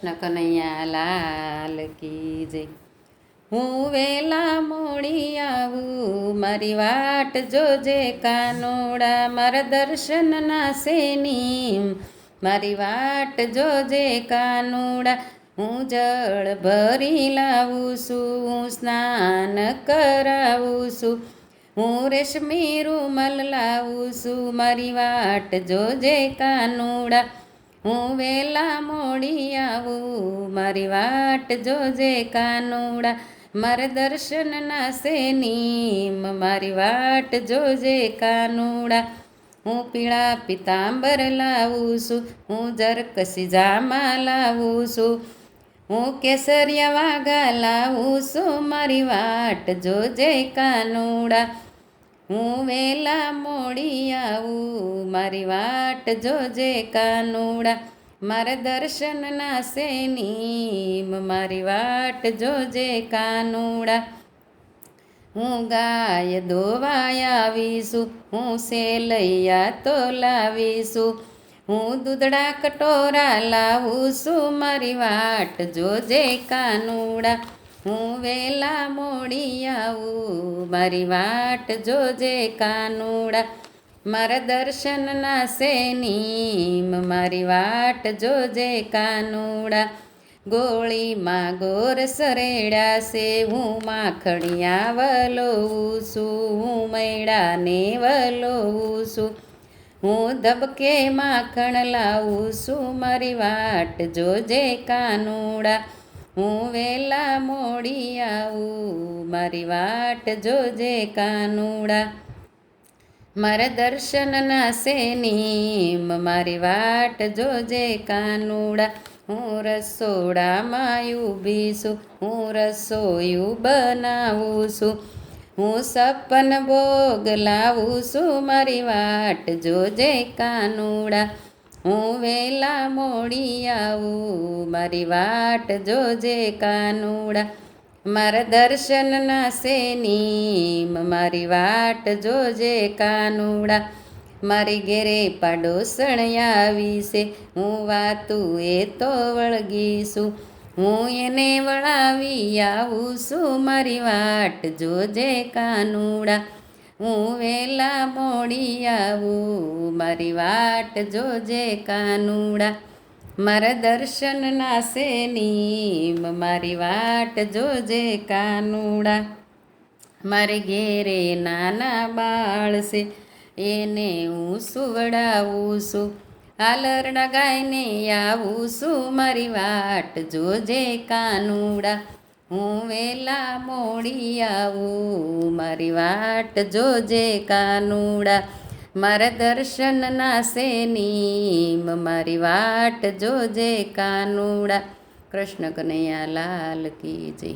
કૃષ્ણ કનૈયા લાલ કી જય. હું વેલા મોડી આવું, મારી વાટ જોજે કાનોડા, મારા દર્શનના શેની મારી વાટ જોજે કાનોડા. હું જળ ભરી લાવું છું, હું સ્નાન કરાવું છું, હું રેશમી રૂમાલ લાવું છું, મારી વાટ જોજે કાનોડા. હું વેલા મોડી આવું, મારી વાટ જોજે કાનોડા, મારે દર્શનના શેની મારી વાટ જોજે કાનોડા. હું પીળા પિતાંબર લાવું છું, હું જરકસી જામા લાવું છું, હું કેસરિયા વાઘા લાવું છું, મારી વાટ જોજે કાનોડા. હું વેલા મોડી આવું, મારી વાટ જોજે કાનોડા, મારા દર્શનના શેની મારી વાટ જોજે કાનોડા. હું ગાય દોવાય આવીશું, હું સેલૈયા તો લાવીશું, હું દૂધડા કટોરા લાવું છું, મારી વાટ જોજે કાનોડા. હું વેલા મોડી આવું, મારી વાટ જોજે કાનોડા, મારા દર્શનના શેની મારી વાટ જોજે કાનોડા. ગોળીમાં ગોર સરેડા છે, હું માખણિયા વલોવું છું, હું મૈડાને વલોવું છું, હું ધબકે માખણ લાવું છું, મારી વાટ જોજે કાનોડા. હું વેલા મોડી આવું, મારી વાટ જોજે કાનોડા, મારા દર્શનના શેની મારી વાટ જોજે કાનોડા. હું રસોડામાં ઊભી છું, હું રસોયું બનાવું છું, હું સપન ભોગ લાવું છું, મારી વાટ જોજે કાનોડા. હું વેલા મોડી આવું, મારી વાટ જોજે કાનોડા, મારા દર્શનના શેની મારી વાટ જોજે કાનોડા. મારી ઘેરે પાડોસણ આવી છે, હું વાતું એ તો વળગીશું, હું એને વળાવી આવું છું, મારી વાટ જોજે કાનોડા. હું વેલા મોડી આવું, મારી વાટ જોજે કાનોડા, મારા દર્શનના શેની મારી વાટ જોજે કાનોડા. મારે ઘેરે નાના બાળ છે, એને હું સુવડાવું છું, હાલરડા ગાયને આવું છું, મારી વાટ જોજે કાનોડા. હું વેલા મોડી આવું, મારી વાટ જોજે કાનોડા, મારા દર્શનના શેની મારી વાટ જોજે કાનોડા. કૃષ્ણ કનૈયા લાલ કી જય.